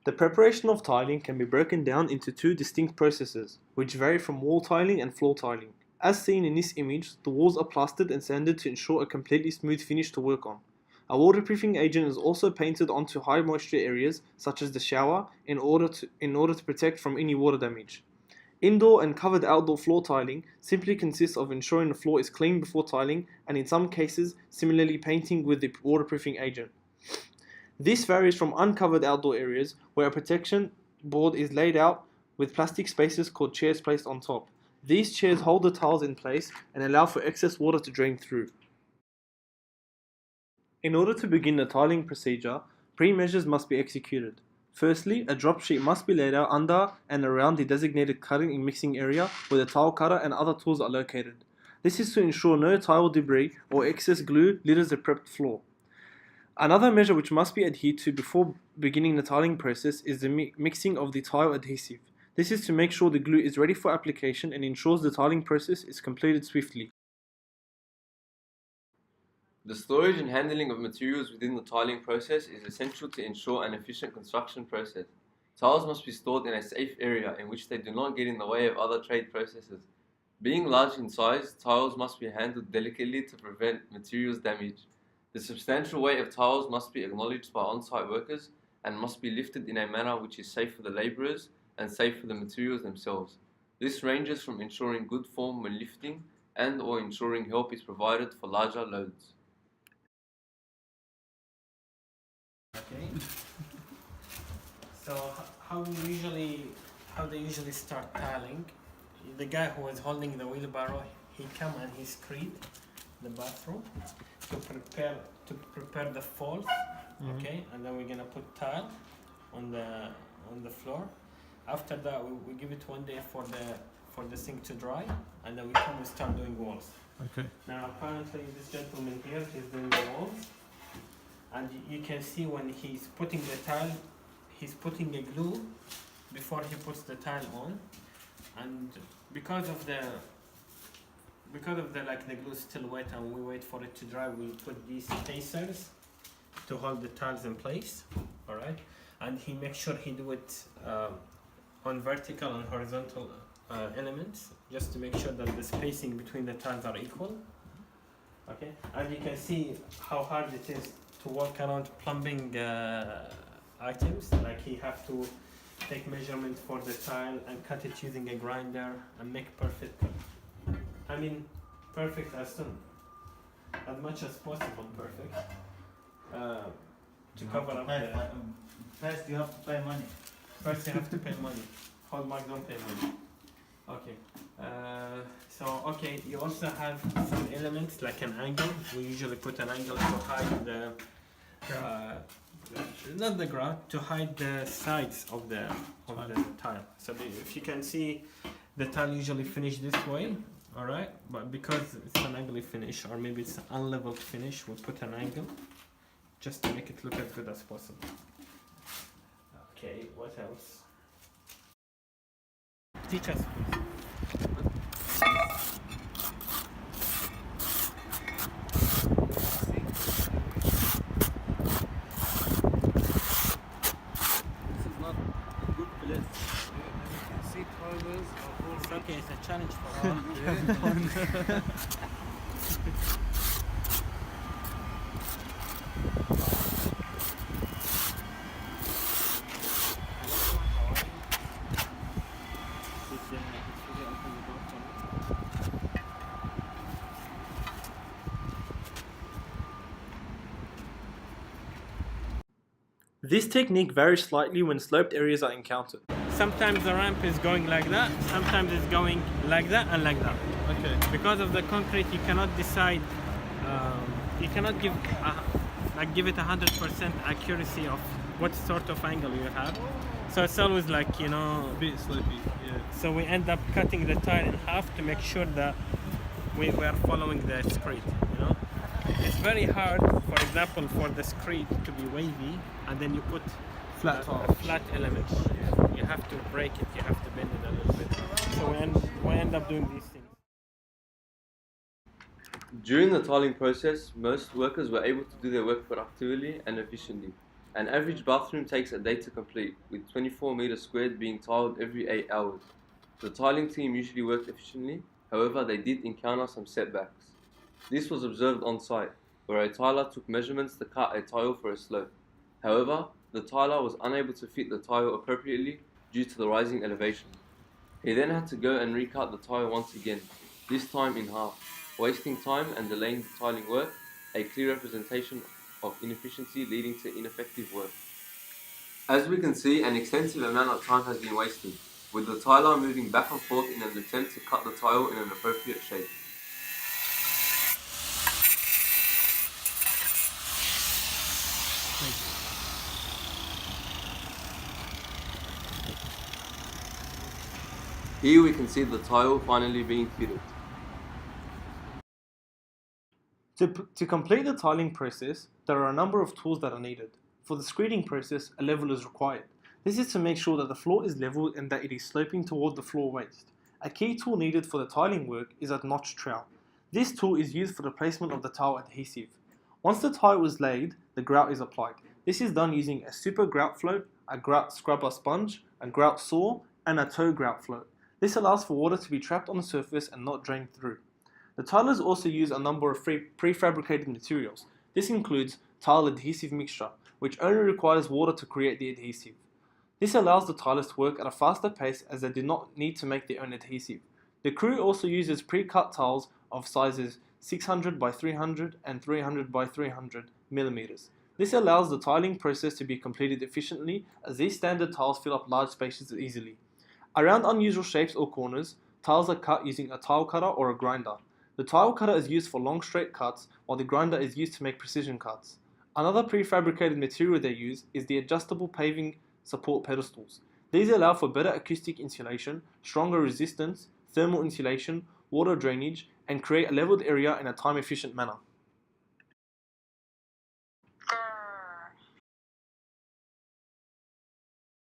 The preparation of tiling can be broken down into two distinct processes, which vary from wall tiling and floor tiling. As seen in this image, the walls are plastered and sanded to ensure a completely smooth finish to work on. A waterproofing agent is also painted onto high moisture areas, such as the shower, in order to protect from any water damage. Indoor and covered outdoor floor tiling simply consists of ensuring the floor is clean before tiling, and in some cases, similarly painting with the waterproofing agent. This varies from uncovered outdoor areas where a protection board is laid out with plastic spaces called chairs placed on top. These chairs hold the tiles in place and allow for excess water to drain through. In order to begin the tiling procedure, pre-measures must be executed. Firstly, a drop sheet must be laid out under and around the designated cutting and mixing area where the tile cutter and other tools are located. This is to ensure no tile debris or excess glue litters the prepped floor. Another measure which must be adhered to before beginning the tiling process is the mixing of the tile adhesive. This is to make sure the glue is ready for application and ensures the tiling process is completed swiftly. The storage and handling of materials within the tiling process is essential to ensure an efficient construction process. Tiles must be stored in a safe area in which they do not get in the way of other trade processes. Being large in size, tiles must be handled delicately to prevent materials damage. The substantial weight of tiles must be acknowledged by on-site workers and must be lifted in a manner which is safe for the labourers and safe for the materials themselves. This ranges from ensuring good form when lifting and or ensuring help is provided for larger loads. Okay. So how they usually start tiling? The guy who was holding the wheelbarrow, he come and he screed the bathroom to prepare the fall. Okay, and then we're gonna put tile on the floor. After that, we give it 1 day for the sink to dry, and then we start doing walls. Okay. Now apparently this gentleman here is doing the walls, and you can see when he's putting the tile, he's putting a glue before he puts the tile on, and because of the like the glue is still wet and we wait for it to dry, we put these spacers to hold the tiles in place. All right, and he makes sure he do it on vertical and horizontal elements, just to make sure that the spacing between the tiles are equal. Okay, and you can see how hard it is to work around plumbing items. Like he have to take measurement for the tile and cut it using a grinder and make perfect cut. I mean, perfect as much as possible perfect, to cover up the... First you have to pay money. First you have to pay money. Hallmark don't pay money. Okay. Okay, you also have some elements like an angle. We usually put an angle to hide the... not the grout, to hide the sides of the tile. So if you can see, the tile usually finish this way. Alright, but because it's an ugly finish, or maybe it's an unleveled finish, we'll put an angle just to make it look as good as possible. Okay, what else? Teach us, please. This is not a good place. You can see toilets are all... It's okay, it's a challenge for all. This technique varies slightly when sloped areas are encountered. Sometimes the ramp is going like that, sometimes it's going like that and like that. Okay. Because of the concrete, you cannot decide, you cannot give it 100% accuracy of what sort of angle you have. So it's always like, you know, A bit slopey, yeah. so we end up cutting the tile in half to make sure that we are following the screed, you know. It's very hard, for example, for the screed to be wavy and then you put Flat a flat element. You have to break it, you have to bend it a little bit. So we end up doing these things. During the tiling process, most workers were able to do their work productively and efficiently. An average bathroom takes a day to complete, with 24 meters squared being tiled every 8 hours. The tiling team usually worked efficiently, however they did encounter some setbacks. This was observed on site, where a tiler took measurements to cut a tile for a slope. However, the tiler was unable to fit the tile appropriately due to the rising elevation. He then had to go and recut the tile once again, this time in half, wasting time and delaying the tiling work, a clear representation of inefficiency leading to ineffective work. As we can see, an extensive amount of time has been wasted, with the tiler moving back and forth in an attempt to cut the tile in an appropriate shape. Here we can see the tile finally being fitted. To complete the tiling process, there are a number of tools that are needed. For the screeding process, a level is required. This is to make sure that the floor is level and that it is sloping toward the floor waist. A key tool needed for the tiling work is a notch trowel. This tool is used for the placement of the tile adhesive. Once the tile is laid, the grout is applied. This is done using a super grout float, a grout scrubber sponge, a grout saw, and a toe grout float. This allows for water to be trapped on the surface and not drained through. The tilers also use a number of prefabricated materials. This includes tile adhesive mixture, which only requires water to create the adhesive. This allows the tilers to work at a faster pace as they do not need to make their own adhesive. The crew also uses pre-cut tiles of sizes 600 by 300 and 300 by 300 millimeters. This allows the tiling process to be completed efficiently as these standard tiles fill up large spaces easily. Around unusual shapes or corners, tiles are cut using a tile cutter or a grinder. The tile cutter is used for long straight cuts, while the grinder is used to make precision cuts. Another prefabricated material they use is the adjustable paving support pedestals. These allow for better acoustic insulation, stronger resistance, thermal insulation, water drainage, and create a leveled area in a time-efficient manner.